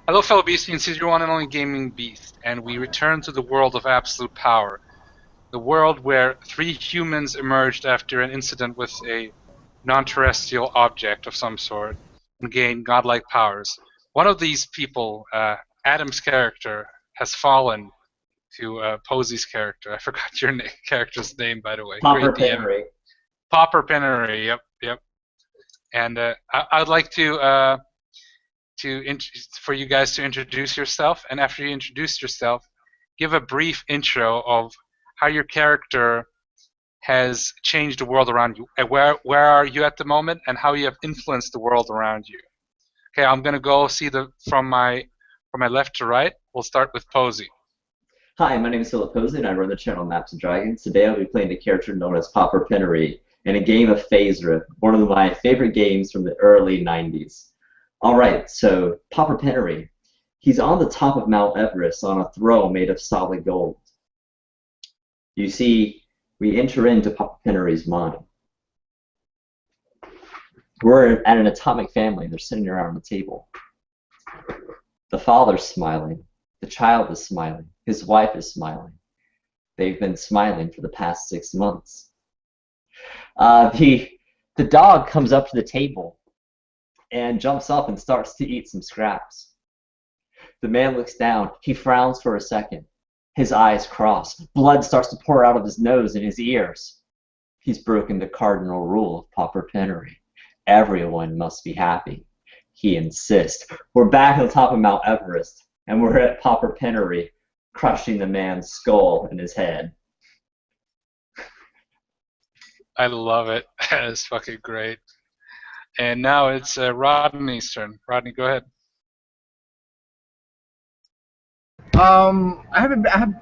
Hello, fellow Beastians. This is your one and only gaming beast, and we return to the world of absolute power. The world where three humans emerged after an incident with a non-terrestrial object of some sort and gained godlike powers. One of these people, Adam's character, has fallen to Posey's character. I forgot your character's name, by the way. Popper Great DM. Pennery. Popper Pennery. Yep, yep. And I'd like for you guys to introduce yourself, and after you introduce yourself, give a brief intro of how your character has changed the world around you. And where are you at the moment, and how you have influenced the world around you. Okay, I'm gonna go see from my left to right. We'll start with Posey. Hi, my name is Philip Posey, and I run the channel Maps and Dragons. Today I'll be playing the character known as Popper Pennery in a game of Phase Rift, one of my favorite games from the early 90s. Alright, so Popper Pennery. He's on the top of Mount Everest on a throne made of solid gold. You see, we enter into Popper Pennery's mind. We're at an atomic family. They're sitting around the table. The father's smiling. The child is smiling. His wife is smiling. They've been smiling for the past 6 months. The dog comes up to the table and jumps up and starts to eat some scraps. The man looks down. He frowns for a second. His eyes cross. Blood starts to pour out of his nose and his ears. He's broken the cardinal rule of Popper Pennery. Everyone must be happy. He insists. We're back on the top of Mount Everest, and we're at Popper Pennery, crushing the man's skull in his head. I love it. It's fucking great. And now it's Rodney's turn. Rodney, go ahead.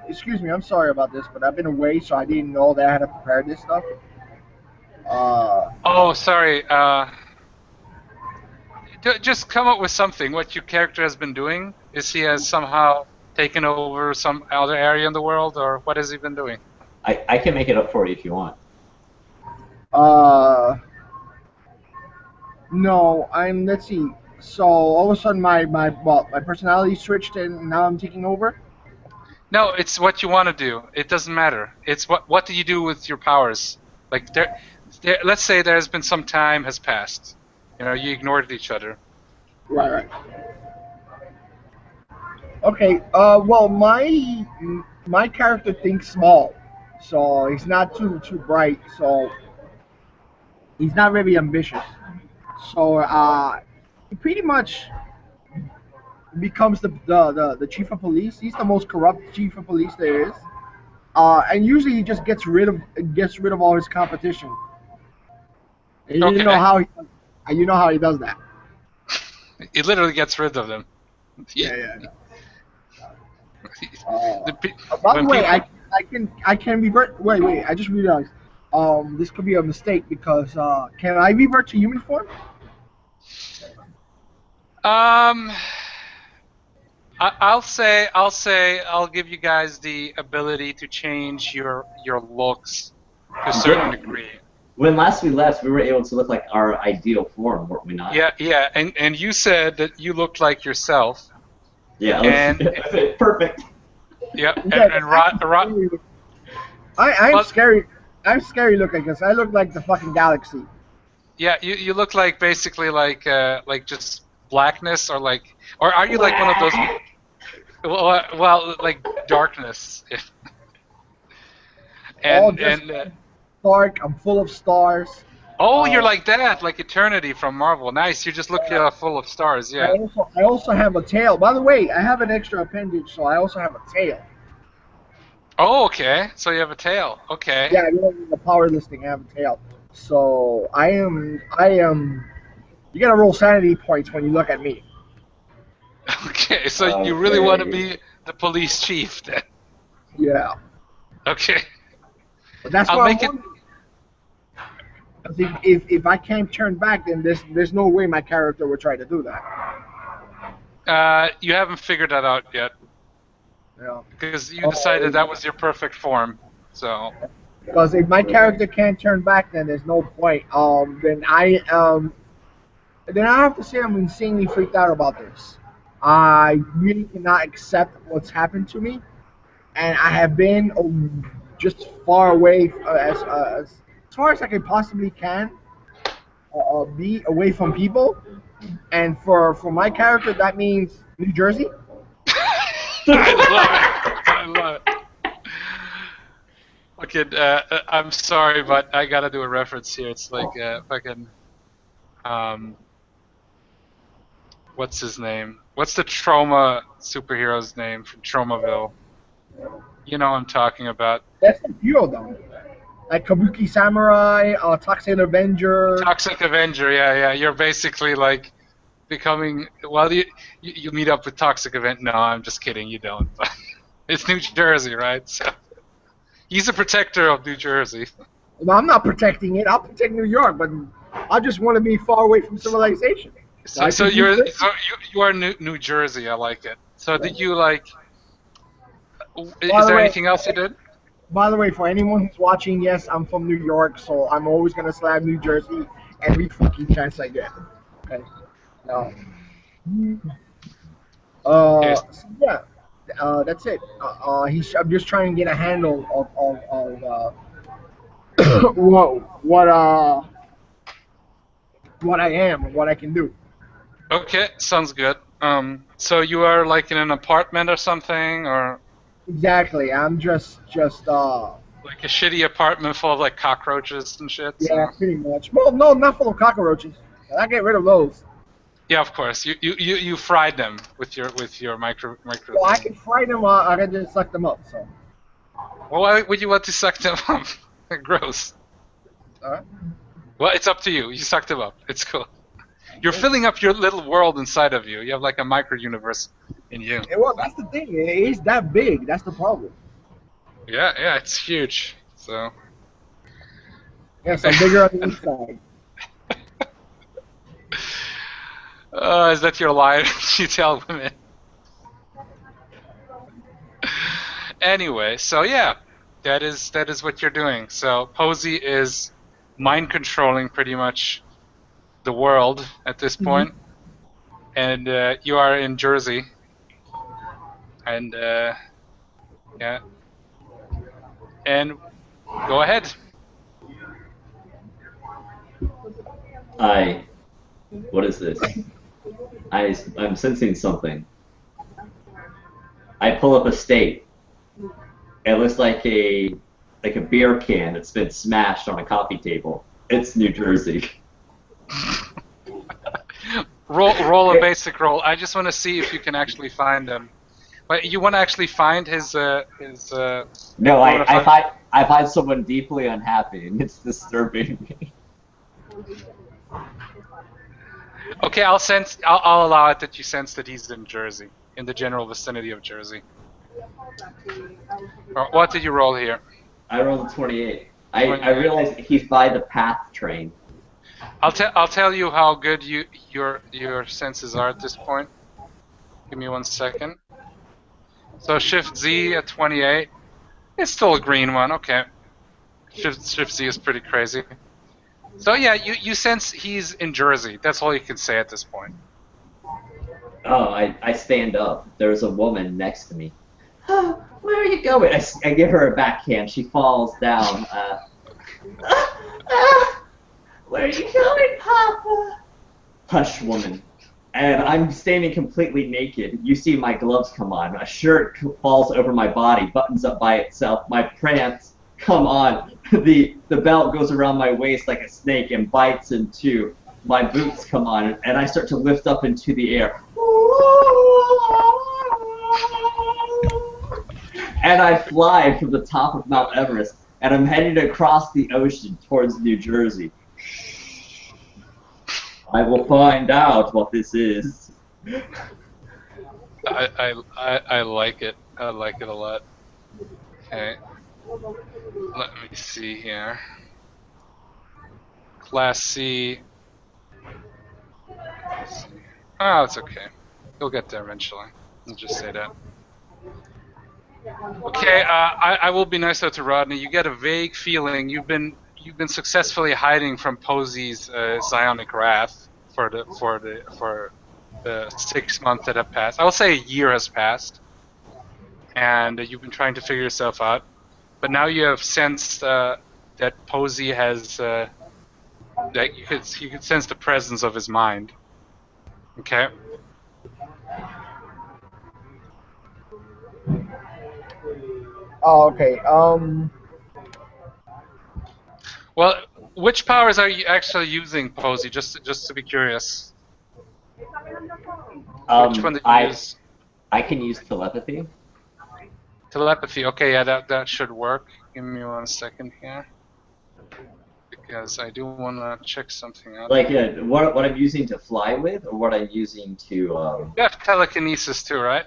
Excuse me, I'm sorry about this, but I've been away, so I didn't know that I had to prepare this stuff. Oh, sorry. Just come up with something. What your character has been doing? Is he has somehow taken over some other area in the world, or what has he been doing? I can make it up for you if you want. No, let's see. So all of a sudden my personality switched and now I'm taking over? No, it's what you want to do. It doesn't matter. It's what do you do with your powers? Like let's say there's been some time has passed. You know, you ignored each other. Right. Okay, well my character thinks small. So he's not too bright, so he's not very ambitious. So he pretty much becomes the chief of police. He's the most corrupt chief of police there is, and usually he just gets rid of all his competition. And you Okay. know how he does that. It literally gets rid of them. Yeah. The By the when way, people- I can revert. Wait. I just realized. This could be a mistake because can I revert to human form? I'll give you guys the ability to change your looks to a certain degree. When last we left, we were able to look like our ideal form, weren't we not? Yeah, and you said that you looked like yourself. Yeah, And perfect. yeah, Yeah, and Rod, I'm well, scary. I'm scary looking because I look like the fucking galaxy. yeah, you look like basically like just blackness, or are you like one of those? Well, like darkness. And Dark. I'm full of stars. oh, Uh, you're like that, like Eternity from Marvel. Nice, you just look full of stars. Yeah. I also have a tail. By the way, I have an extra appendage, so I also have a tail. Oh, okay. So you have a tail. Okay. Yeah, you know, the powerlifting, I have a tail. So I am. You gotta roll sanity points when you look at me. Okay. So you really want to Okay. be the police chief then? Yeah, Okay. but that's I'll what I'm make it. wondering. 'Cause if I can't turn back, then there's no way my character would try to do that. You haven't figured that out yet Yeah. because you decided that was your perfect form. So. Because if my character can't turn back, then there's no point. Then I have to say I'm insanely freaked out about this. I really cannot accept what's happened to me, and I have been just far away as far as I can possibly can be away from people. And for my character, that means New Jersey. I love it. I love it. Okay, I'm sorry, but I gotta do a reference here. It's like fucking what's his name? What's the Trauma superhero's name from Tromaville? You know what I'm talking about. That's the hero though. Like Kabuki Samurai, Toxic Avenger. Toxic Avenger, yeah, yeah. You're basically like becoming. Well, you meet up with Toxic Avenger. No, I'm just kidding. You don't. But it's New Jersey, right? So he's a protector of New Jersey. Well, I'm not protecting it. I'll protect New York, but I just want to be far away from civilization. So you are New Jersey. I like it. So did you like? Is there anything else you did? By the way, for anyone who's watching, yes, I'm from New York, so I'm always gonna slap New Jersey every fucking chance I get. Okay. No. So yeah, that's it. I'm just trying to get a handle of what I am and what I can do. Okay, sounds good. So you are like in an apartment or something, or Exactly. I'm just like a shitty apartment full of like cockroaches and shit. yeah, So. pretty much. Well, no, not full of cockroaches. I get rid of those. Yeah, of course. You fried them with your micro Well, I thing. can fry them. I can just suck them up. So. Well, why would you want to suck them up? Gross. Alright. Well, it's up to you. You sucked them up. It's cool. You're filling up your little world inside of you. You have like a micro universe in you. Yeah, well, that's the thing. It is that big. That's the problem. Yeah, yeah, it's huge. So. Yes, I'm bigger on the inside. Is that your lie? You tell women. Anyway, so yeah, that is what you're doing. So Posey is mind controlling pretty much the world at this point, and you are in Jersey, and yeah, and go ahead. What is this? I'm sensing something. I pull up a state. It looks like a beer can that's been smashed on a coffee table. It's New Jersey. roll a basic roll. I just want to see if you can actually find him. But you want to actually find his No, I find someone deeply unhappy, and it's disturbing me. Okay, I'll allow it that you sense that he's in Jersey, in the general vicinity of Jersey. What did you roll here? I rolled a 28. I realized he's by the PATH train. I'll tell you how good your senses are at this point. Give me 1 second. So Shift Z at 28. It's still a green one. Okay. Shift Z is pretty crazy. So yeah, you sense he's in Jersey. That's all you can say at this point. Oh, I stand up. There's a woman next to me. Oh, where are you going? I give her a backhand. She falls down. Where are you going, Papa? Hush, woman. And I'm standing completely naked. You see my gloves come on. My shirt falls over my body, buttons up by itself. My pants come on. The belt goes around my waist like a snake and bites in two. My boots come on, and I start to lift up into the air. And I fly from the top of Mount Everest, and I'm heading across the ocean towards New Jersey. I will find out what this is. I like it. I like it a lot. Okay. Let me see here. Class C. Oh, it's okay. You'll get there eventually. I'll just say that. Okay, I will be nice to Rodney. You get a vague feeling you've been successfully hiding from Posey's psionic wrath for the 6 months that have passed. I will say a year has passed, and you've been trying to figure yourself out. But now you have sensed that Posey has that you could sense the presence of his mind. Okay. Oh, okay. Well, which powers are you actually using, Posey? Just to be curious. Which one did you use? I can use telepathy. Telepathy. Okay, yeah, that should work. Give me 1 second here, because I do want to check something out. Like what I'm using to fly with, or what I'm using to. You have telekinesis too, right?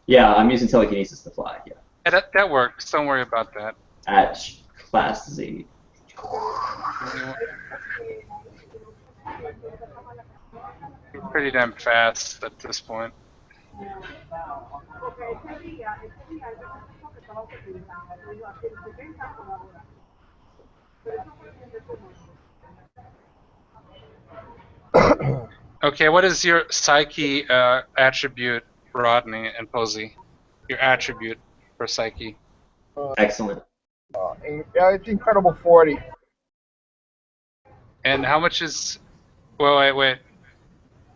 Yeah, I'm using telekinesis to fly. Yeah. Yeah, that works. Don't worry about that. At class Z. You're pretty damn fast at this point. Okay, what is your psyche attribute, Rodney and Posey? Your attribute for psyche. Excellent. It's incredible 40. And how much is? Well, wait.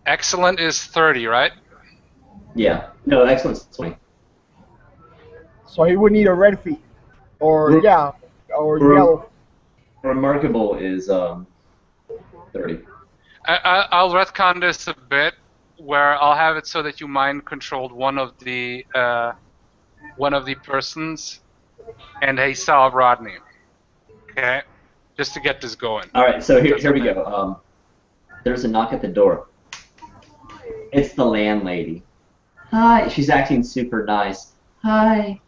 Excellent is 30, right? Yeah. No, excellent's 20. So he would need a red feet, or yeah, or yellow. Remarkable is 30. I'll retcon this a bit, where I'll have it so that you mind controlled one of the persons, and he saw Rodney. Okay, just to get this going. All right, so here we go. There's a knock at the door. It's the landlady. Hi, she's acting super nice. Hi.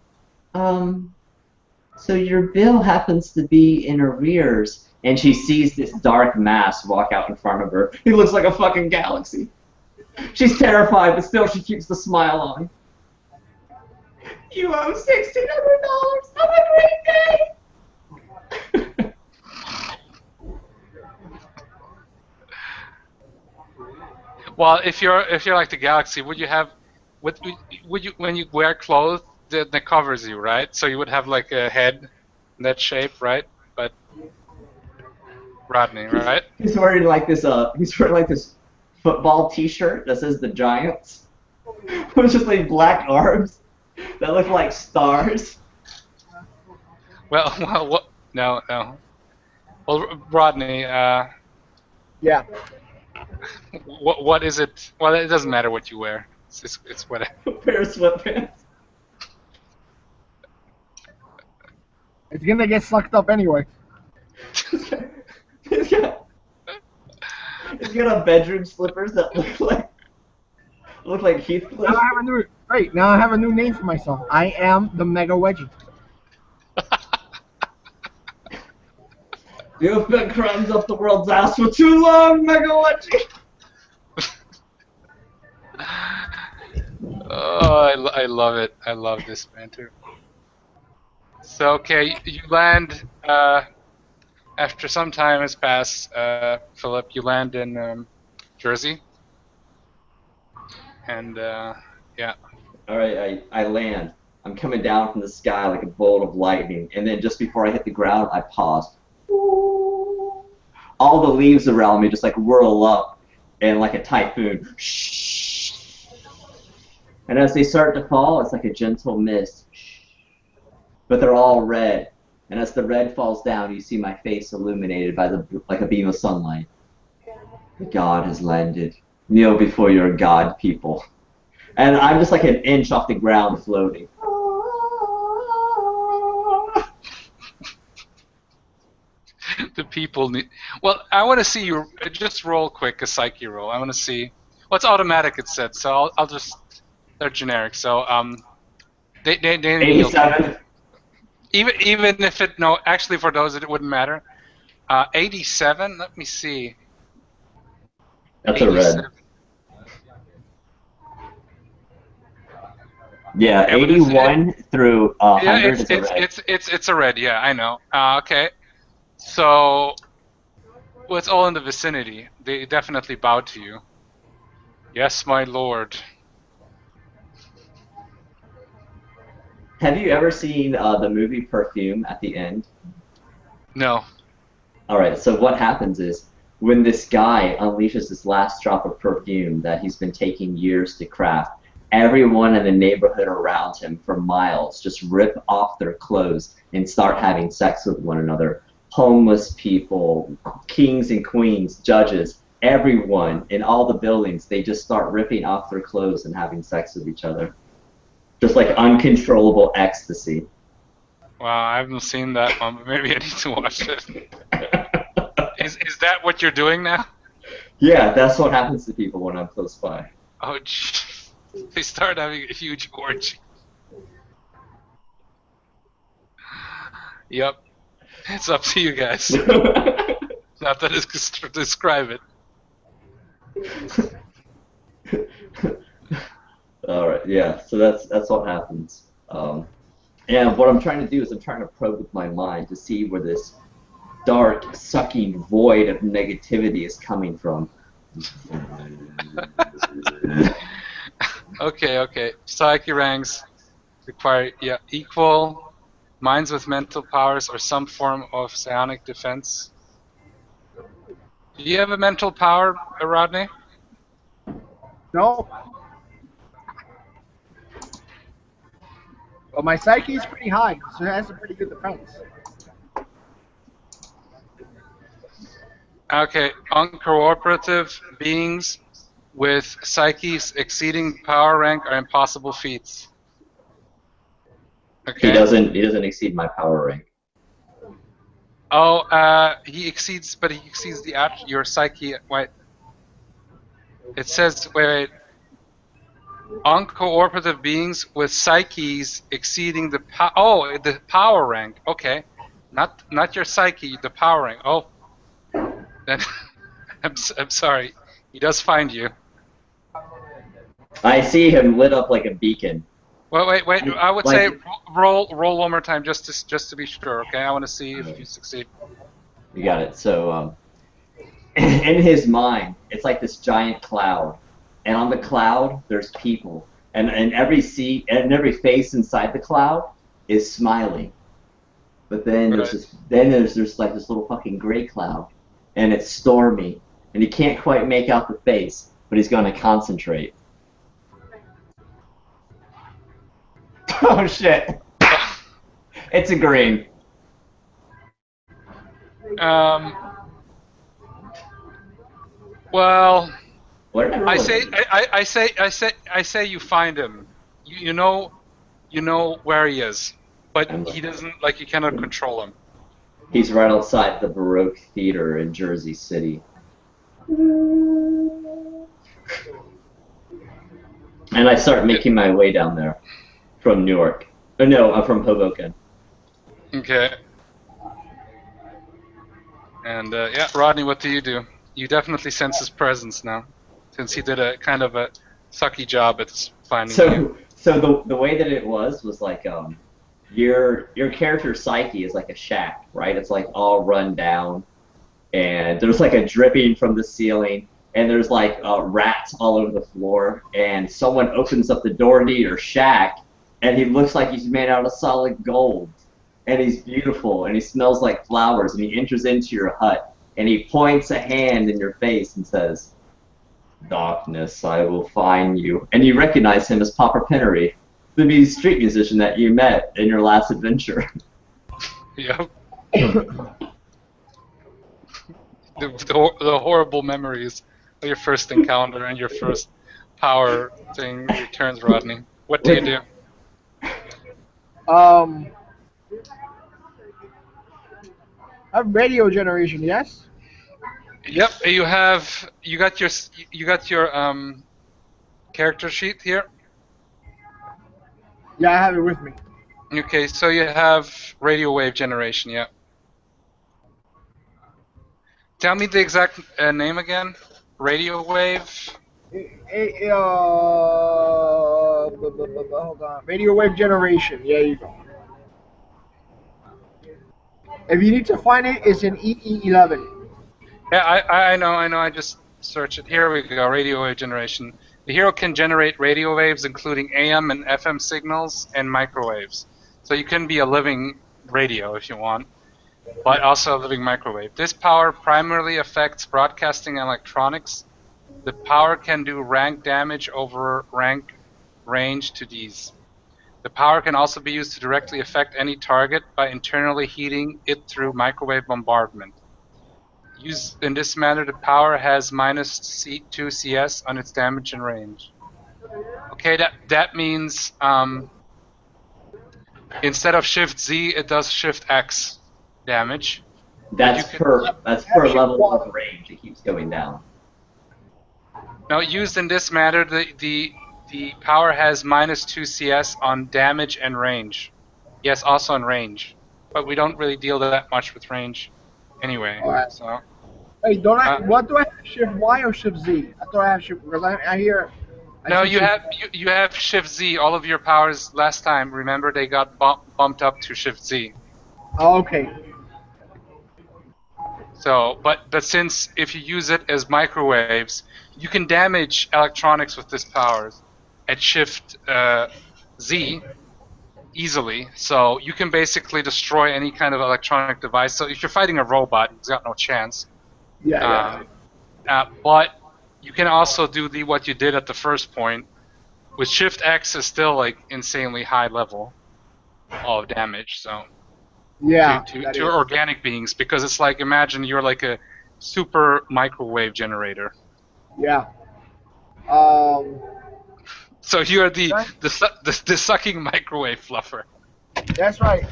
So your bill happens to be in arrears, and she sees this dark mass walk out in front of her. He looks like a fucking galaxy. She's terrified, but still she keeps the smile on. You owe $1,600. Have a great day. Well, if you're like the galaxy, would you have, would you when you wear clothes that covers you, right? So you would have like a head in that shape, right? But Rodney, right? He's wearing like this football T-shirt that says the Giants, with just like black arms that look like stars. Well, what? No. Well, Rodney, Yeah. what is it? Well, it doesn't matter what you wear. It's whatever. A pair of sweatpants. It's gonna get sucked up anyway. He's got a bedroom slippers that look like Heathcliff. Now I have a new name for myself. I am the Mega Wedgie. You've been crumbs up the world's ass for too long, Mega Wedgie. Oh, I love it. I love this banter. So, okay, you land, after some time has passed, Philip, you land in Jersey. And, yeah. Alright, I land. I'm coming down from the sky like a bolt of lightning, and then just before I hit the ground, I pause. All the leaves around me just like whirl up, and like a typhoon. And as they start to fall, it's like a gentle mist. But they're all red. And as the red falls down, you see my face illuminated by like a beam of sunlight. The god has landed. Kneel before your god, people. And I'm just like an inch off the ground floating. The people need. Well, I want to see you just roll quick a psyche roll. I want to see. Well, it's automatic. It said so. I'll just. They're generic. So they 87. Even if it no actually for those it wouldn't matter. 87. Let me see. That's a red. Yeah, 81 through 100 is a red. It's a red. Yeah, I know. Okay. So, well, it's all in the vicinity. They definitely bow to you. Yes, my lord. Have you ever seen the movie Perfume at the end? No. All right, so what happens is when this guy unleashes this last drop of perfume that he's been taking years to craft, everyone in the neighborhood around him for miles just rip off their clothes and start having sex with one another. Homeless people, kings and queens, judges, everyone in all the buildings, they just start ripping off their clothes and having sex with each other. Just like uncontrollable ecstasy. Wow, I haven't seen that one, but maybe I need to watch it. Is that what you're doing now? Yeah, that's what happens to people when I'm close by. Oh, jeez. They start having a huge orgy. Yep. It's up to you guys. Not that it's to describe it. All right, yeah. So that's what happens. And what I'm trying to do is I'm trying to probe with my mind to see where this dark, sucking void of negativity is coming from. Okay. Psyche ranks require equal minds with mental powers or some form of psionic defense. Do you have a mental power, Rodney? No. Well, my psyche is pretty high, so it has a pretty good defense. Okay, uncooperative beings with psyches exceeding power rank are impossible feats. Okay. He doesn't exceed my power rank. Oh, he exceeds your psyche. Wait. It says wait. Uncooperative beings with psyches exceeding the the power rank. Okay, not your psyche, the power rank. Oh, then I'm sorry. He does find you. I see him lit up like a beacon. Wait. I would Like- say roll one more time just to be sure. Okay, I want to see if you succeed. You got it. So in his mind, it's like this giant cloud, and on the cloud there's people, and every seat and every face inside the cloud is smiling. But then there's like this little fucking gray cloud, and it's stormy, and he can't quite make out the face, but he's gonna concentrate. Oh shit! It's a green. Well, What did I roll? I say you find him. You know where he is, but he doesn't you cannot control him. He's right outside the Baroque Theater in Jersey City. And I start making my way down there from Newark. No, I'm from Hoboken. Okay. And yeah, Rodney, what do? You definitely sense his presence now, since he did a kind of a sucky job at finding you. So the way that it was like your character's psyche is like a shack, right? It's like all run down, and there's like a dripping from the ceiling, and there's like rats all over the floor, and someone opens up the door to your shack, and he looks like he's made out of solid gold, and he's beautiful, and he smells like flowers, and he enters into your hut, and he points a hand in your face and says, "Darkness, I will find you." And you recognize him as Papa Pennery, the street musician that you met in your last adventure. Yep. the horrible memories of your first encounter and your first power thing returns, Rodney. What do you do? I have radio generation, yes? Yep, you got your character sheet here. Yeah, I have it with me. Okay, so you have radio wave generation, yeah. Tell me the exact name again. Radio wave. Hold on. Radio wave generation. Yeah, you go. If you need to find it, it's in EE11. Yeah, I know. I just search it. Here we go. Radio wave generation. The hero can generate radio waves, including AM and FM signals, and microwaves. So you can be a living radio if you want, but also a living microwave. This power primarily affects broadcasting and electronics. The power can do rank damage over rank range to these. The power can also be used to directly affect any target by internally heating it through microwave bombardment. Used in this manner, the power has -2 CS on its damage and range. Okay, that means instead of Shift Z, it does Shift X damage. That's per level of range. It keeps going down. Now, used in this manner, the power has -2 CS on damage and range. Yes, also on range, but we don't really deal that much with range anyway. Alright. So. Hey, don't I? What do I have? Shift Y or Shift Z? I thought I have Shift because I hear. No, you have Shift Z. All of your powers last time. Remember, they got bumped up to Shift Z. Oh, okay. So, but since if you use it as microwaves, you can damage electronics with this power at Shift Z easily. So you can basically destroy any kind of electronic device. So if you're fighting a robot, he's got no chance. Yeah. But you can also do what you did at the first point. With Shift X is still like insanely high level of damage. So. Yeah. To organic beings, because it's like, imagine you're like a super microwave generator. Yeah. So you're the sucking microwave fluffer. That's right.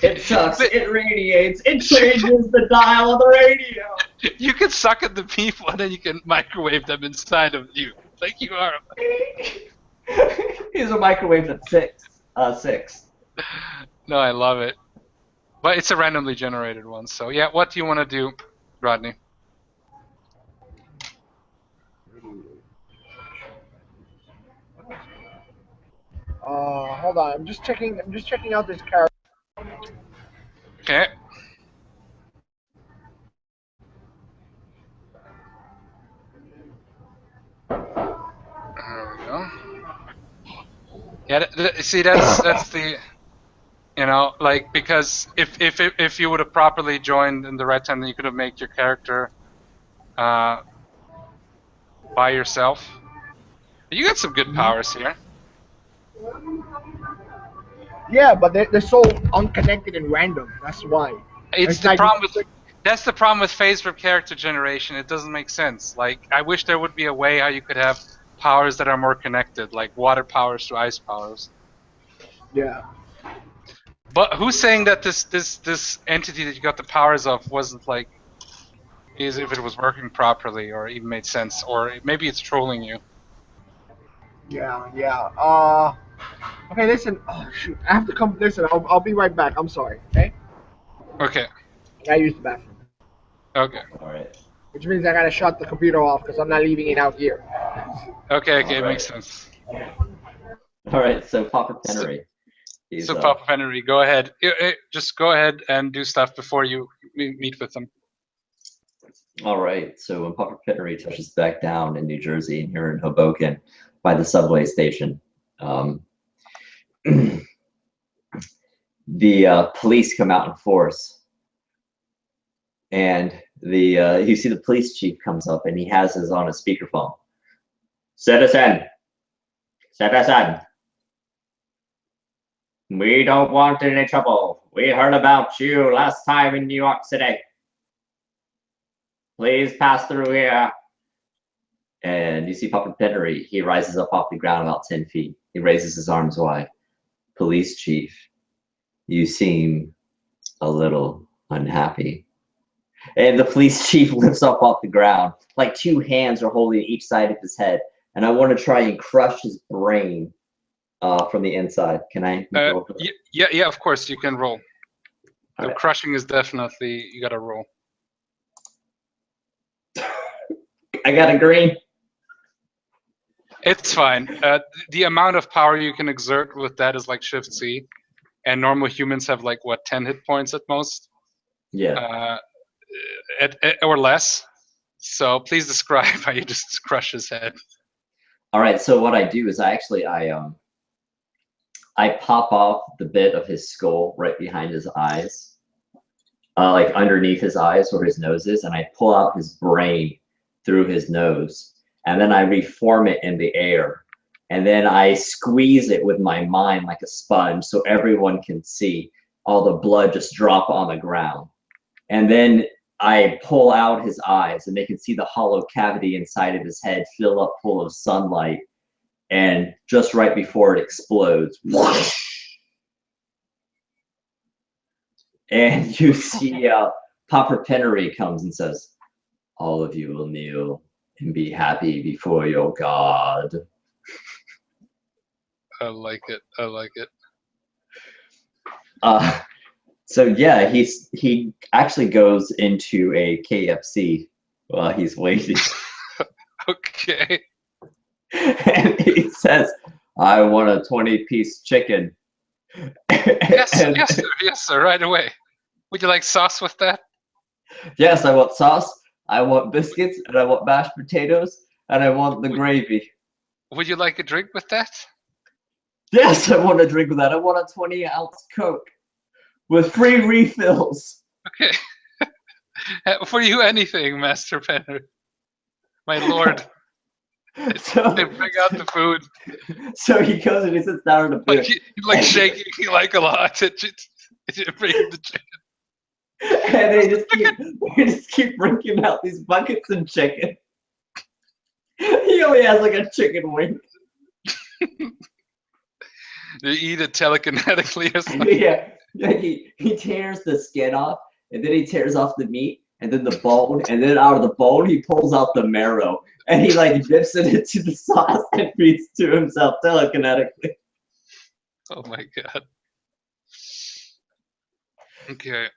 It sucks. It radiates. It changes the dial of the radio. You can suck at the people, and then you can microwave them inside of you, like you are. He's a microwave at 6. No, I love it. But it's a randomly generated one. So yeah, what do you want to do, Rodney? Hold on. I'm just checking out this character. Okay. There we go. Yeah, see, that's the, like, because if you would have properly joined in the right time, then you could have made your character by yourself. You got some good powers here. Yeah, but they're so unconnected and random. That's why. It's the problem with. That's the problem with phase rip character generation. It doesn't make sense. Like, I wish there would be a way how you could have powers that are more connected, like water powers to ice powers. Yeah. But who's saying that this entity that you got the powers of wasn't like, is if it was working properly or even made sense, or maybe it's trolling you? Yeah. Okay, listen. Oh shoot, I have to come. Listen, I'll be right back. I'm sorry. Okay. Okay. I gotta use the bathroom. Okay. All right. Which means I gotta shut the computer off because I'm not leaving it out here. Okay, it makes sense. All right, so Papa Pennery. So Papa Pennery, go ahead. Just go ahead and do stuff before you meet with them. All right, so when Papa Pennery touches back down in New Jersey and here in Hoboken by the subway station, the police come out in force, and you see the police chief comes up and he has his on a speakerphone. Citizen, we don't want any trouble. We heard about you last time in New York City. Please pass through here. And you see Papa Pennery. He rises up off the ground about 10 feet. He raises his arms wide. Police chief, you seem a little unhappy. And the police chief lifts up off the ground. Like 2 hands are holding each side of his head. And I want to try and crush his brain from the inside. Can I? Yeah, of course you can roll. The right. Crushing is definitely, you gotta roll. I got a green. It's fine. The amount of power you can exert with that is like Shift C, and normal humans have like what, 10 hit points at most. Yeah. Or less. So please describe how you just crush his head. All right. So what I do is I pop off the bit of his skull right behind his eyes, like underneath his eyes where his nose is, and I pull out his brain through his nose, and then I reform it in the air, and then I squeeze it with my mind like a sponge so everyone can see all the blood just drop on the ground. And then I pull out his eyes and they can see the hollow cavity inside of his head fill up full of sunlight. And just right before it explodes, and you see Papa Pennery comes and says, all of you will kneel and be happy before your God. I like it. I like it. So yeah, he actually goes into a KFC while he's waiting. Okay. And he says, I want a 20-piece chicken. Yes, sir, right away. Would you like sauce with that? Yes, I want sauce, I want biscuits, and I want mashed potatoes, and I want the gravy. Would you like a drink with that? Yes, I want a drink with that. I want a 20-ounce Coke with free refills. Okay. For you, anything, Master Penner. My lord. So, They bring out the food. So he goes and he sits down in a booth. Like shaking like a lot. Bring the chicken. And they just keep bringing out these buckets of chicken. He only has like a chicken wing. You eat it telekinetically or something. Yeah, he tears the skin off, and then he tears off the meat, and then the bone, and then out of the bone he pulls out the marrow, and he like dips it into the sauce and feeds to himself telekinetically. Oh my god. Okay.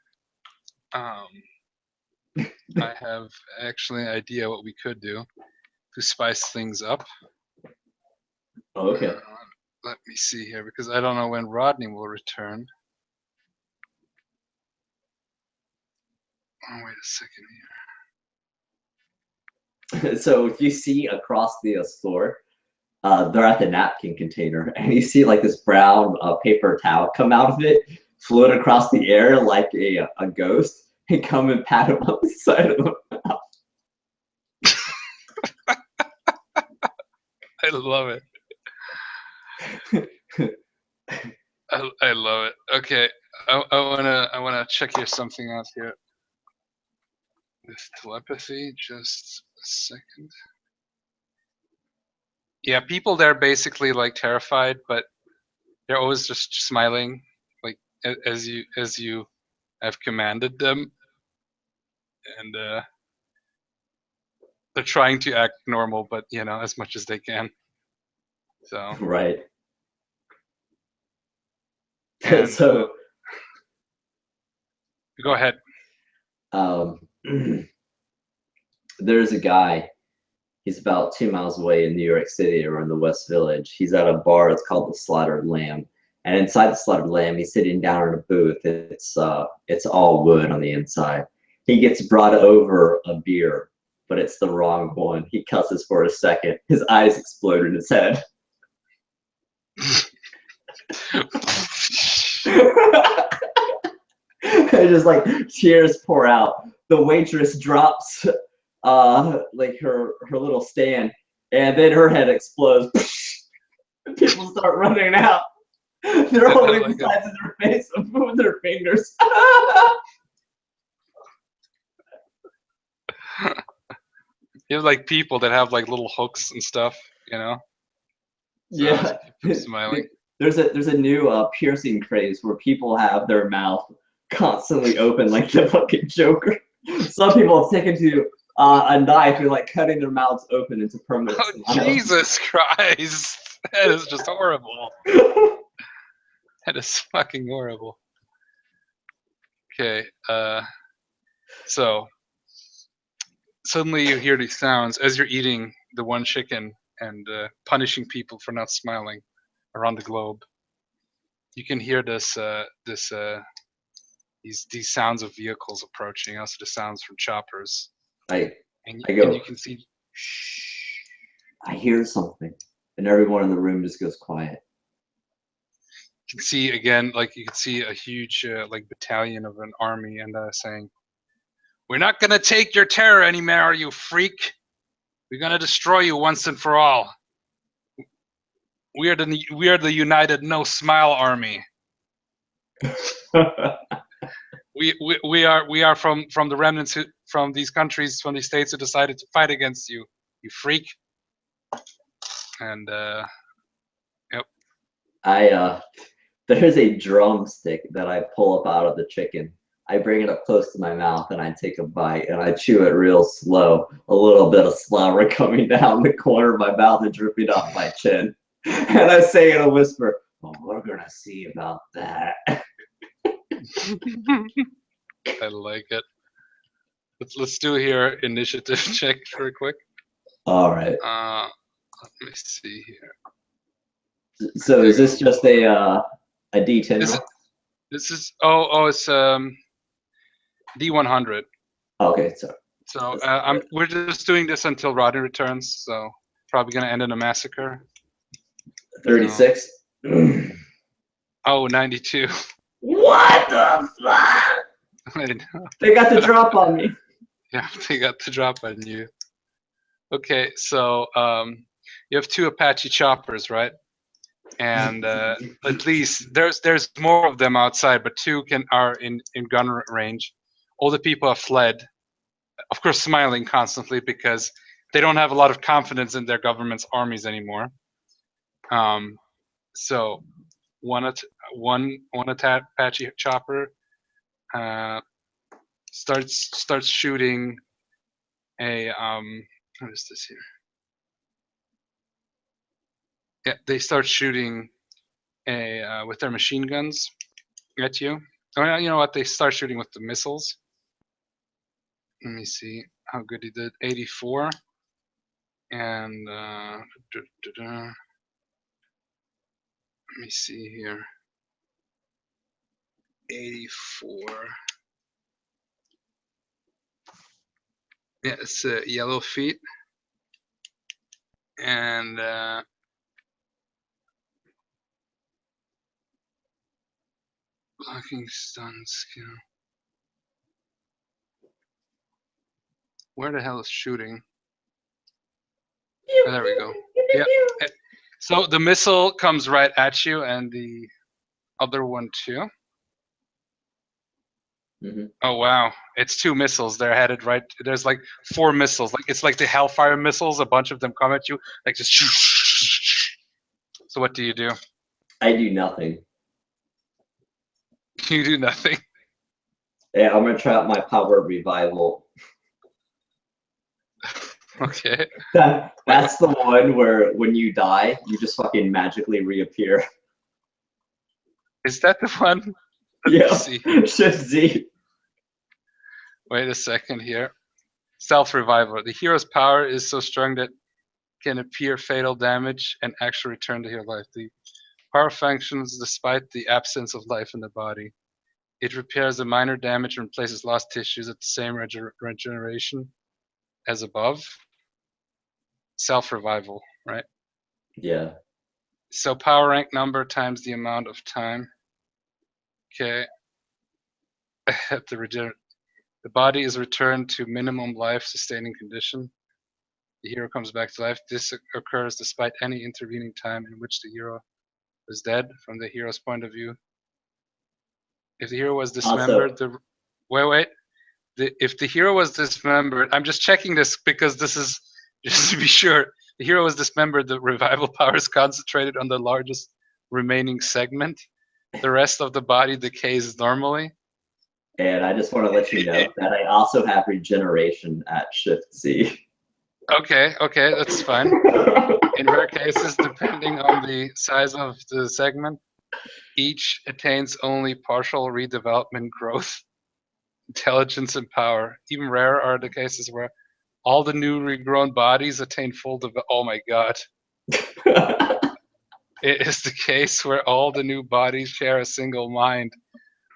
I have actually an idea what we could do to spice things up. Okay. Let me see here, because I don't know when Rodney will return. Oh, wait a second here. So you see across the store, they're at the napkin container, and you see like this brown paper towel come out of it, float across the air like a ghost, and come and pat him on the side of the mouth. I love it. I love it. Okay, I wanna check here something out here. With telepathy, just a second. Yeah, people there basically like terrified, but they're always just smiling, like as you have commanded them, and they're trying to act normal, but you know, as much as they can. So Right. and, So go ahead. There's a guy. He's about 2 miles away in New York City or in the West Village. He's at a bar. It's called the Slaughtered Lamb. And inside the Slaughtered Lamb, he's sitting down in a booth. It's all wood on the inside. He gets brought over a beer, but it's the wrong one. He cusses for a second. His eyes explode in his head. And just like tears pour out. The waitress drops like her little stand, and then her head explodes. People start running out. They're holding the sides of their face and moving their fingers. You have like people that have like little hooks and stuff, you know. So yeah, smiling. There's a new piercing craze where people have their mouth constantly open like the fucking Joker. Some people have taken to a knife and like cutting their mouths open into permanent smiles. Jesus Christ, that is just horrible. That is fucking horrible. Okay, so suddenly you hear these sounds as you're eating the one chicken and punishing people for not smiling around the globe. You can hear these sounds of vehicles approaching, also the sounds from choppers. Right. and I go, you can see. shh, I hear something. And everyone in the room just goes quiet. You can see again, like you can see a huge like battalion of an army, and saying, "We're not gonna take your terror anymore, you freak. We're gonna destroy you once and for all. We are the United No Smile Army. We are from the remnants from these countries, from these states who decided to fight against you, you freak." And yep. There's a drumstick that I pull up out of the chicken. I bring it up close to my mouth and I take a bite and I chew it real slow. A little bit of slobber coming down the corner of my mouth and dripping off my chin. And I say in a whisper, "Oh, we're gonna see about that." I like it. Let's do here initiative check real quick. All right. Let me see here. So is this just a D10? This is it's D100. Okay, so we're just doing this until Rodney returns, so probably gonna end in a massacre. 36. Oh, 92. What the fuck? I didn't know. They got the drop on me. Yeah, they got the drop on you. Okay, so you have 2 Apache choppers, right? And at least there's more of them outside, but 2 are in gun range. All the people have fled, of course, smiling constantly because they don't have a lot of confidence in their government's armies anymore. So one Apache chopper starts shooting a what is this here? Yeah, they start shooting a with their machine guns at you. Oh, you know what? They start shooting with the missiles. Let me see how good he did. 84. And let me see here. 84. Yeah, it's yellow feet. And blocking stun skill. Where the hell is shooting? Oh, there we go. Yeah. So the missile comes right at you, and the other one too. Mm-hmm. Oh wow, it's 2 missiles. They're headed right. There's like 4 missiles. Like it's like the Hellfire missiles. A bunch of them come at you, like just. So what do you do? I do nothing. You do nothing. Yeah, I'm gonna try out my power of revival. Okay. That's the one where when you die, you just fucking magically reappear. Is that the one? Yeah. See. Shift Z. Wait a second here. Self-revival. The hero's power is so strong that can appear fatal damage and actually return the hero life. The power functions despite the absence of life in the body. It repairs the minor damage and replaces lost tissues at the same regeneration as above. Self-revival, right? Yeah. So power rank number times the amount of time. Okay. The body is returned to minimum life-sustaining condition. The hero comes back to life. This occurs despite any intervening time in which the hero was dead from the hero's point of view. If the hero was dismembered, if the hero was dismembered, I'm just checking this because this is just to be sure. The hero was dismembered, the revival power is concentrated on the largest remaining segment. The rest of the body decays normally. And I just want to let you know that I also have regeneration at Shift Z. Okay, that's fine. In rare cases, depending on the size of the segment, each attains only partial redevelopment growth, intelligence, and power. Even rarer are the cases where all the new regrown bodies attain full development. Oh my god. It is the case where all the new bodies share a single mind.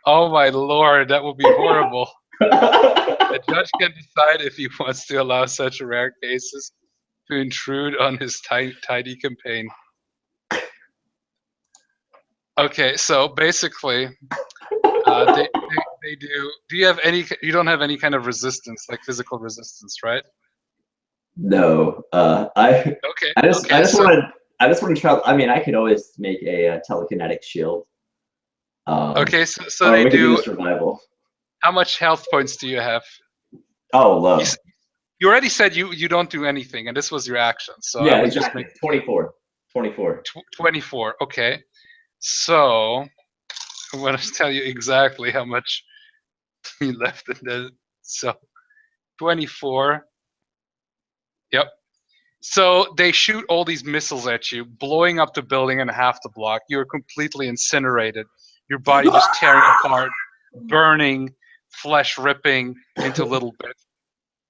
Oh my lord, that would be horrible. The judge can decide if he wants to allow such rare cases to intrude on his tidy campaign. Okay, so basically, they do. Do you have any? You don't have any kind of resistance, like physical resistance, right? No, Okay. I just So want to try. I mean, I could always make a telekinetic shield. okay, so Or they we could do do. a survival. How much health points do you have? Oh, low. You already said you don't do anything, and this was your action. So I Yeah, was just exactly. making 24. 24. 24. Okay. So I'm going to tell you exactly how much you left in the. So 24. Yep. So they shoot all these missiles at you, blowing up the building in half the block. You're completely incinerated. Your body just tearing apart, burning, flesh ripping into little bits.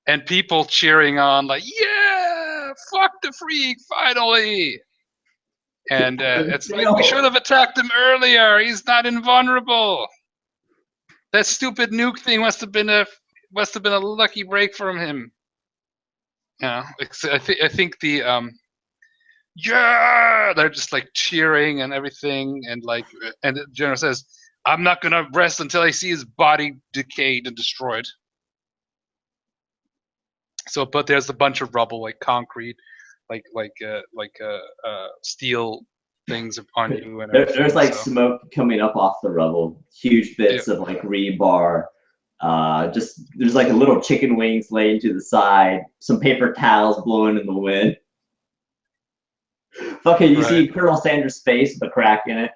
And people cheering on like, yeah, fuck the freak, finally. And it's like, we should have attacked him earlier. He's not invulnerable. That stupid nuke thing must have been a lucky break from him. Yeah, I think the yeah, they're just like cheering and everything, and like, and the general says, "I'm not gonna rest until I see his body decayed and destroyed." So, but there's a bunch of rubble, like concrete, like steel things on you, and There's like smoke coming up off the rubble. Huge bits of like rebar. Just there's like a little chicken wings laying to the side. Some paper towels blowing in the wind. Fucking, you see Colonel Sanders' face with a crack in it.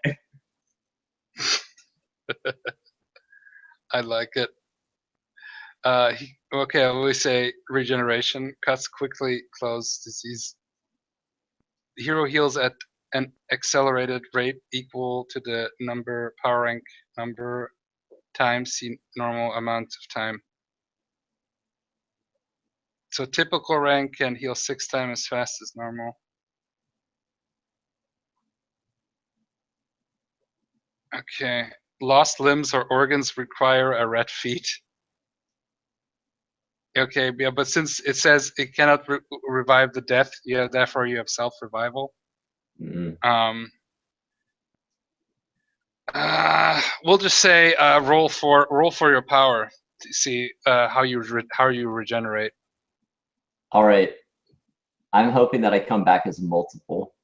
I like it. Okay, I always say regeneration cuts quickly close disease. The hero heals at an accelerated rate equal to the power rank number times the normal amount of time. So typical rank can heal 6 times as fast as normal. Okay. Lost limbs or organs require a red feet. Okay, yeah, but since it says it cannot revive the death, yeah, therefore you have self-revival. Mm. We'll just say roll for your power to see how you regenerate. All right. I'm hoping that I come back as multiple.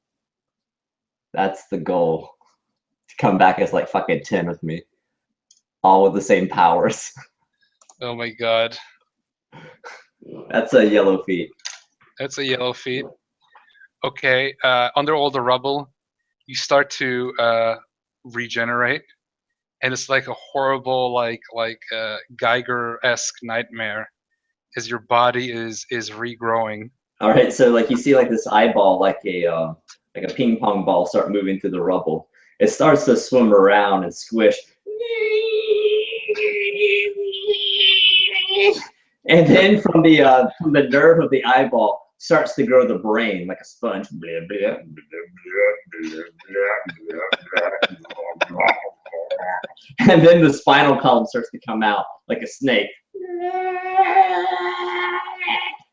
That's the goal. To come back as like fucking 10 with me. All with the same powers. Oh my god. That's a yellow feat. That's a yellow feat. Okay, under all the rubble, you start to regenerate, and it's like a horrible, like Geiger-esque nightmare, as your body is regrowing. All right, so like you see like this eyeball, like a ping pong ball, start moving through the rubble. It starts to swim around and squish. And then from the nerve of the eyeball starts to grow the brain like a sponge. And then the spinal column starts to come out like a snake.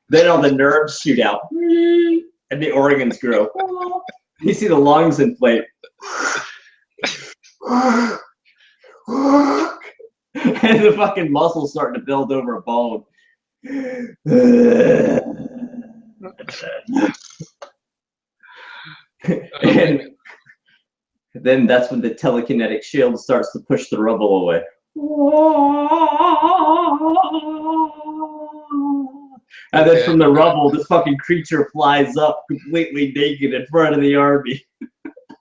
Then all the nerves shoot out and the organs grow. You see the lungs inflate. And the fucking muscles starting to build over a bone. And then that's when the telekinetic shield starts to push the rubble away. And then from the rubble, this fucking creature flies up completely naked in front of the army.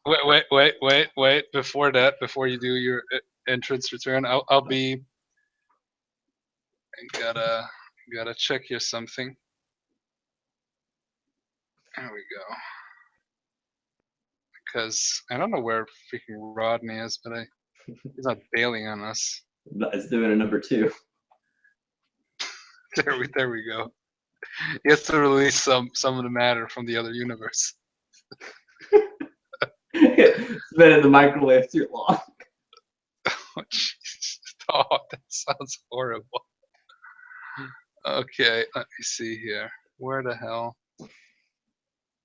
Wait. Before that, before you do your entrance return, I'll be. Gotta check here something. There we go. Because I don't know where freaking Rodney is, but he's not bailing on us. It's doing a number 2. There we go. He has to release some of the matter from the other universe. It's been in the microwave too long. Oh, Jesus. Oh, that sounds horrible. Okay, let me see here. Where the hell?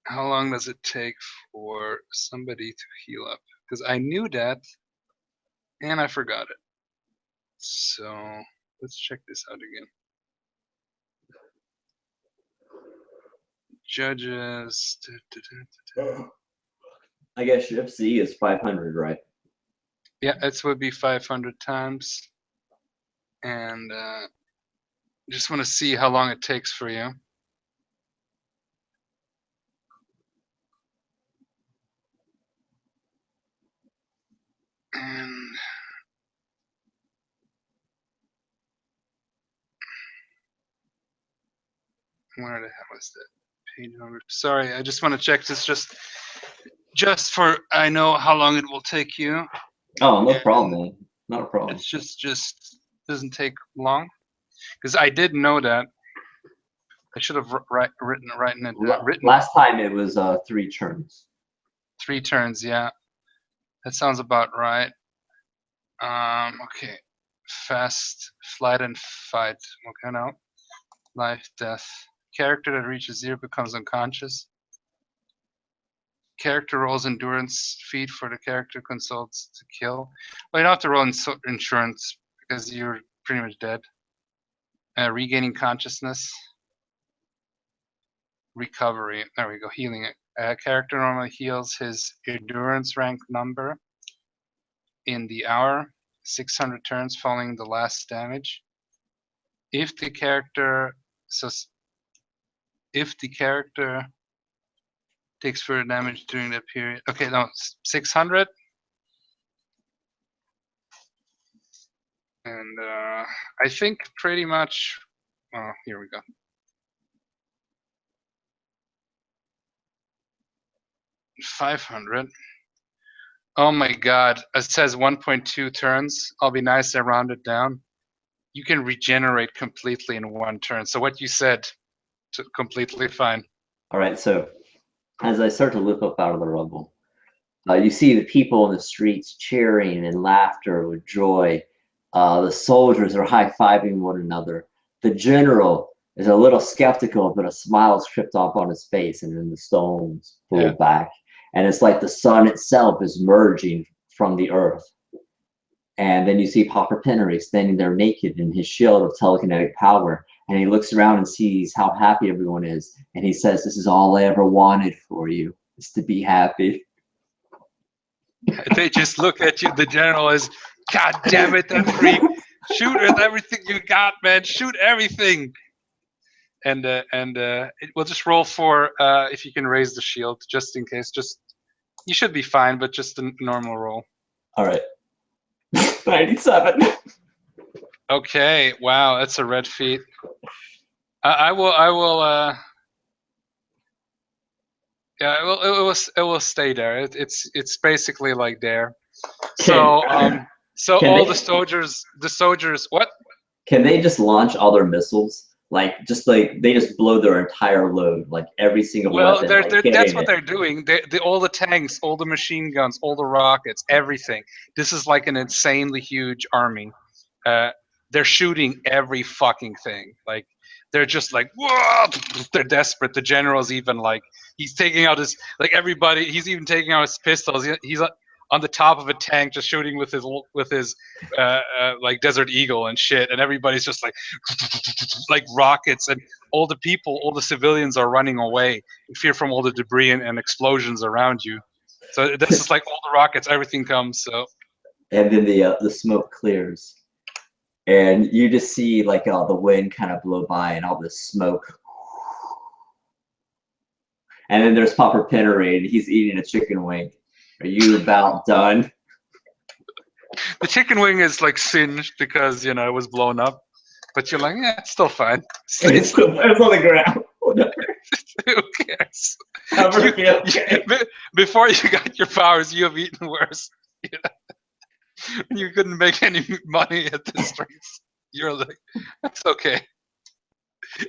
How long does it take for somebody to heal up? Because I knew that, and I forgot it. So let's check this out again. Judges. I guess Shift Z is 500, right? Yeah, it would be 500 times. And just want to see how long it takes for you. And where the hell is that page number? Sorry, I just want to check this just for I know how long it will take you. Oh, no problem, man. Not a problem. It's just doesn't take long because I did know that. I should have written it down. Last time it was 3 turns. 3 turns, yeah. That sounds about right. Okay. Fast, flight, and fight. Okay, now. Life, death. Character that reaches 0 becomes unconscious. Character rolls endurance feat for the character consults to kill. Well, you don't have to roll insurance because you're pretty much dead. Regaining consciousness. Recovery. There we go. Healing. Character normally heals his endurance rank number in the hour, 600 turns following the last damage. If the character takes further damage during that period. Okay, no, 600. And I think pretty much. Oh, here we go. $500. Oh my God! It says 1.2 turns. I'll be nice. I round it down. You can regenerate completely in 1 turn. So what you said, completely fine. All right, so as I start to look up out of the rubble, you see the people in the streets cheering and laughter with joy. The soldiers are high-fiving one another. The general is a little skeptical, but a smile is tripped off on his face, and then the stones pull back. And it's like the sun itself is merging from the earth. And then you see Papa Pennery standing there naked in his shield of telekinetic power. And he looks around and sees how happy everyone is. And he says, "This is all I ever wanted for you, is to be happy." They just look at you. The general is, "God damn it, that creep! Shoot with everything you got, man! Shoot everything!" And we'll just roll for if you can raise the shield, just in case. Just you should be fine, but just a normal roll. All right. 97. Okay. Wow, that's a red feat. I will. Yeah, it will stay there. It's basically like there. So all the soldiers. What? Can they just launch all their missiles? Like they just blow their entire load, like every single weapon. That's what they're doing. All the tanks, all the machine guns, all the rockets, everything. This is like an insanely huge army. They're shooting every fucking thing. Like they're just like, whoa! They're desperate. The general's even like, he's taking out his everybody. He's even taking out his pistols. He's on the top of a tank, just shooting with his like Desert Eagle and shit. And everybody's just like rockets, and all the civilians are running away in fear from all the debris and explosions around you. So this is like all the rockets, everything comes. So. And then the smoke clears. And you just see like the wind kind of blow by and all this smoke. And then there's Papa Pennery, and he's eating a chicken wing. Are you about done? The chicken wing is like singed because it was blown up, but you're like, yeah, it's still fine. It's on the ground. Who cares? Before you got your powers, you have eaten worse. You couldn't make any money at the streets. You're like, that's okay.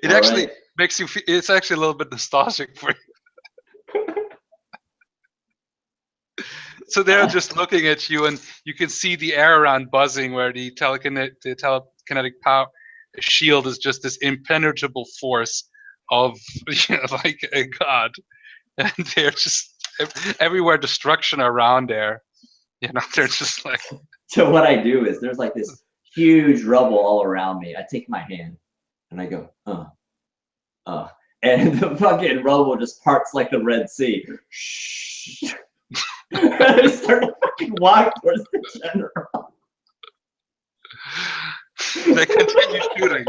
It All actually right. makes you feel. It's actually a little bit nostalgic for you. So they're just looking at you, and you can see the air around buzzing where the telekinetic power, shield is just this impenetrable force of like a god, and they're just everywhere destruction around there. They're just like. So what I do is there's like this huge rubble all around me. I take my hand and I go, and the fucking rubble just parts like the Red Sea. Shh. I start to fucking walk towards the general. They continue shooting.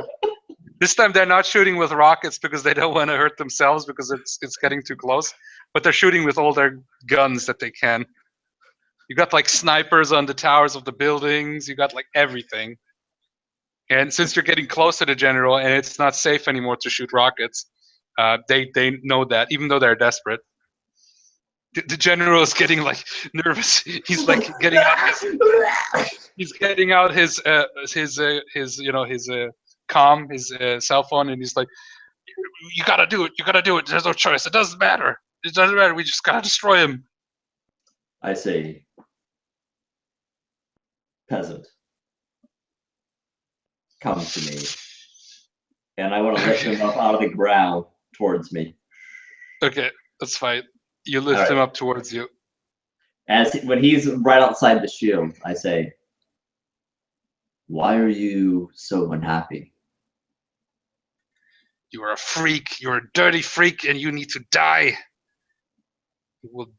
This time they're not shooting with rockets because they don't want to hurt themselves because it's getting too close. But they're shooting with all their guns that they can. You got like snipers on the towers of the buildings. You got like everything. And since you're getting close to the general and it's not safe anymore to shoot rockets, they know that, even though they're desperate. The general is getting like nervous. He's like getting out his comm, his cell phone, and he's like, "You gotta do it. You gotta do it. There's no choice. It doesn't matter. It doesn't matter. We just gotta destroy him." I say, peasant, come to me, and I want to lift him up out of the ground towards me. Okay, that's fine. You lift him up towards you. When he's right outside the shield, I say, "Why are you so unhappy?" You are a freak. You're a dirty freak, and you need to die. You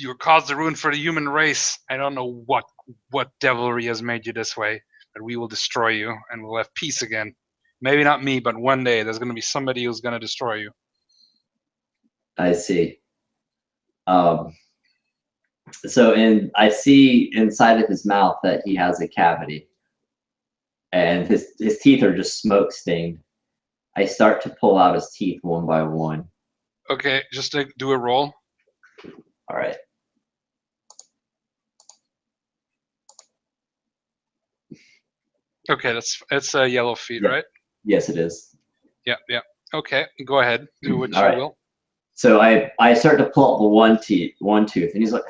will cause the ruin for the human race. I don't know what devilry has made you this way, but we will destroy you, and we'll have peace again. Maybe not me, but one day there's going to be somebody who's going to destroy you. I see. I see inside of his mouth that he has a cavity, and his teeth are just smoke stained. I start to pull out his teeth one by one. Okay, just to do a roll. All right. Okay, it's a yellow feet, Yep. right? Yes, it is. Yeah. Okay, go ahead. Do what you will. So I start to pull out the one tooth, and he's like,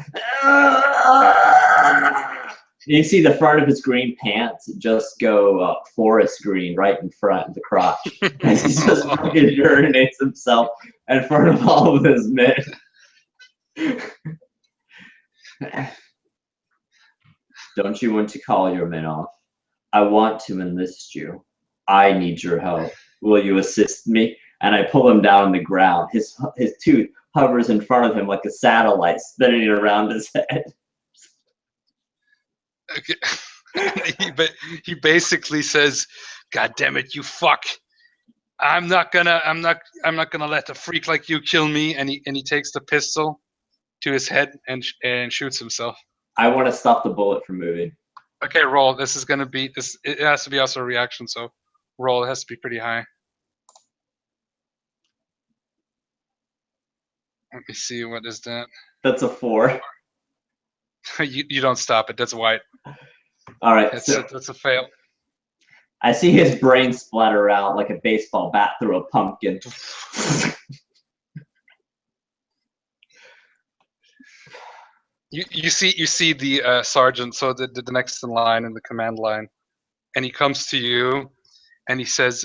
and you see the front of his green pants just go forest green right in front of the crotch. And he just fucking urinates himself in front of all of his men. Don't you want to call your men off? I want to enlist you. I need your help. Will you assist me? And I pull him down on the ground. His tooth hovers in front of him like a satellite spinning around his head. Okay. He basically says, "God damn it, you fuck! I'm not gonna let a freak like you kill me." And he takes the pistol to his head and shoots himself. I want to stop the bullet from moving. Okay, roll. This is gonna be this. It has to be also a reaction, so roll. It has to be pretty high. Let me see. What is that? That's a 4. You don't stop it. That's white. All right. That's a fail. I see his brain splatter out like a baseball bat through a pumpkin. You see the sergeant, so the next in line in the command line, and he comes to you, and he says,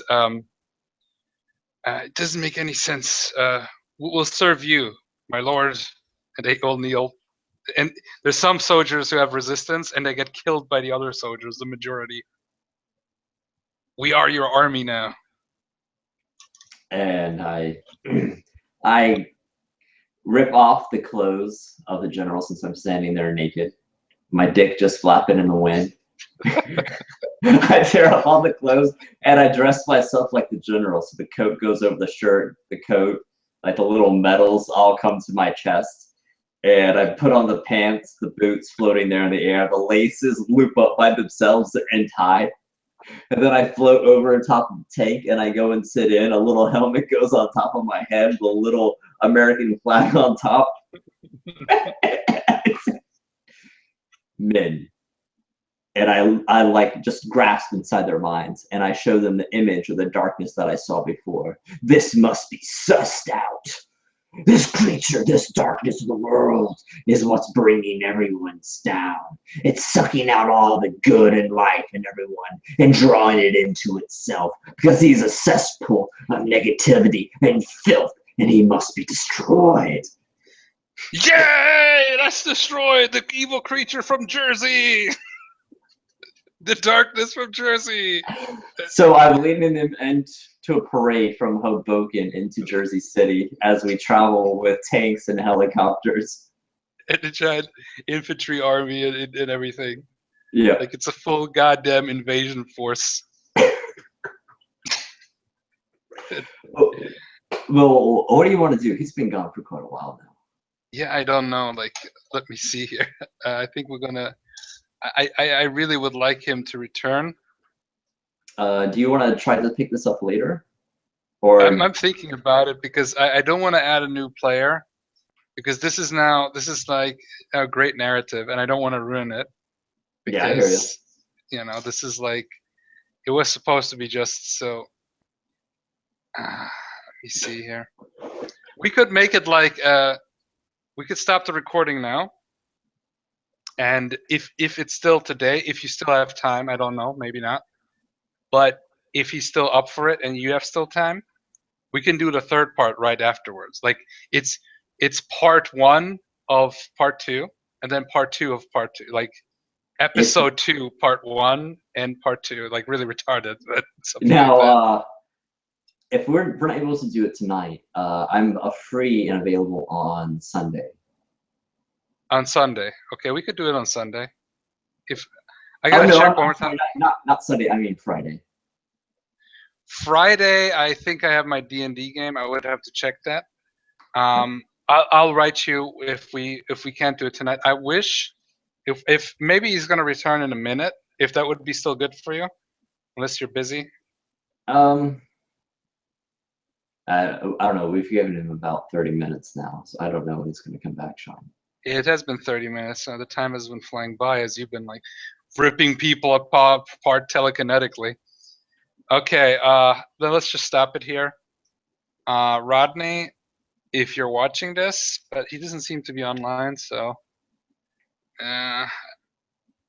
"It doesn't make any sense. We'll serve you, my lord." And they all kneel. And there's some soldiers who have resistance, and they get killed by the other soldiers, the majority. We are your army now. And I rip off the clothes of the general since I'm standing there naked. My dick just flapping in the wind. I tear off all the clothes and I dress myself like the general. So the coat goes over the shirt, the coat, like the little medals all come to my chest. And I put on the pants, the boots floating there in the air, the laces loop up by themselves and tie. And then I float over on top of the tank and I go and sit in. A little helmet goes on top of my head with a little American flag on top. Men. And I like just grasp inside their minds and I show them the image of the darkness that I saw before. This must be sussed out. This creature, this darkness of the world, is what's bringing everyone down. It's sucking out all the good in life in everyone and drawing it into itself because he's a cesspool of negativity and filth, and he must be destroyed. Yay! Let's destroy the evil creature from Jersey. The darkness from Jersey. So I'm leading him into a parade from Hoboken into Jersey City as we travel with tanks and helicopters. And the giant infantry army and everything. Yeah. Like it's a full goddamn invasion force. Well, what do you want to do? He's been gone for quite a while now. Yeah, I don't know. Like, let me see here. I think we're gonna. I really would like him to return. Do you want to try to pick this up later? Or I'm thinking about it because I don't want to add a new player because this is like a great narrative and I don't want to ruin it because yeah, I hear you. you know this is like it was supposed to be just so. Let me see here. We could make it like we could stop the recording now. And if it's still today, if you still have time, I don't know, maybe not. But if he's still up for it and you have still time, we can do the third part right afterwards. Like it's part 1 of part 2, and then part 2 of part 2. Like episode 2, part 1, and part 2. Like really retarded, but now like if we're not able to do it tonight, I'm free and available on Sunday. On Sunday, okay, we could do it on Sunday. If I gotta check one more time. Not Sunday. I mean Friday. Friday, I think I have my D&D game. I would have to check that. I'll write you if we can't do it tonight. I wish if maybe he's gonna return in a minute. If that would be still good for you, unless you're busy. I don't know. We've given him about 30 minutes now, so I don't know when he's going to come back, Sean. It has been 30 minutes. The time has been flying by as you've been like ripping people apart telekinetically. Okay, then let's just stop it here. Rodney, if you're watching this, but he doesn't seem to be online, so I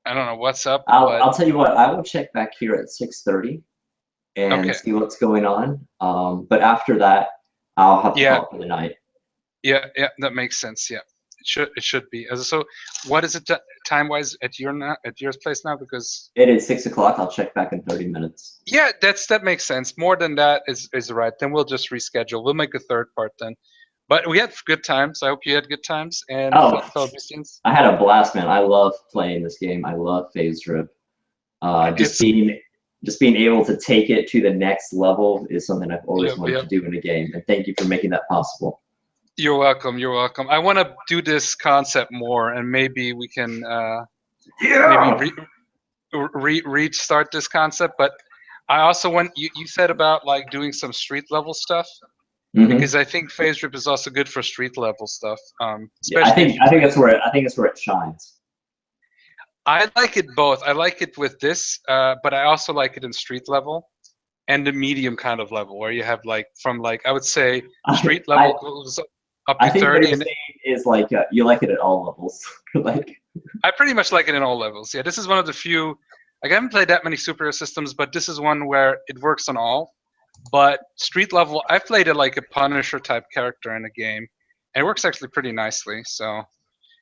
don't know what's up. I'll tell you what. I will check back here at 6:30 and see what's going on. But after that, I'll have to call for the night. Yeah, that makes sense. Yeah, it should be. So, what is it time wise at your place now? Because it is 6 o'clock. I'll check back in 30 minutes. Yeah, that makes sense. More than that is right. Then we'll just reschedule. We'll make a third part then. But we had good times. I hope you had good times. And I had a blast, man. I love playing this game. I love Phase Drip. Just being able to take it to the next level is something I've always wanted to do in a game. And thank you for making that possible. You're welcome. You're welcome. I want to do this concept more, and maybe we can maybe restart this concept. But I also want you said about like doing some street level stuff, because I think Phase Drip is also good for street level stuff. I think that's where it shines. I like it both. I like it with this, but I also like it in street level and the medium kind of level where you have like from like I would say street level goes up to 30. And is like you like it at all levels. Like I pretty much like it in all levels. Yeah, this is one of the few. Like I haven't played that many superhero systems, but this is one where it works on all. But street level, I've played it like a Punisher type character in a game, and it works actually pretty nicely. So.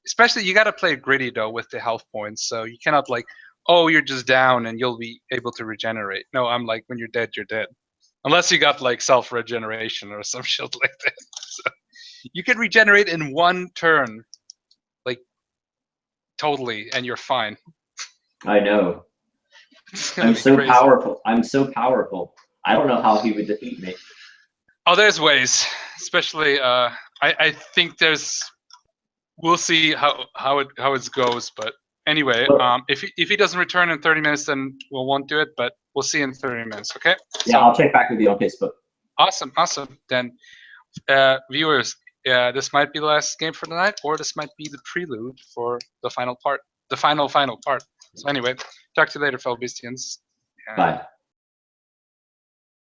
Especially, you got to play gritty, though, with the health points. So you cannot, like, oh, you're just down and you'll be able to regenerate. No, I'm like, when you're dead, you're dead. Unless you got, like, self-regeneration or some shit like that. So you can regenerate in one turn. Like, totally, and you're fine. I know. I'm so powerful. I'm so powerful. I don't know how he would defeat me. Oh, there's ways. Especially, I think there's... We'll see how it goes, but anyway, if he doesn't return in 30 minutes, then we won't do it. But we'll see in 30 minutes. Okay? Yeah, I'll check back with you on Facebook. Awesome. Then, viewers, this might be the last game for tonight, or this might be the prelude for the final part, the final part. So anyway, talk to you later, fellow Beastians. Bye.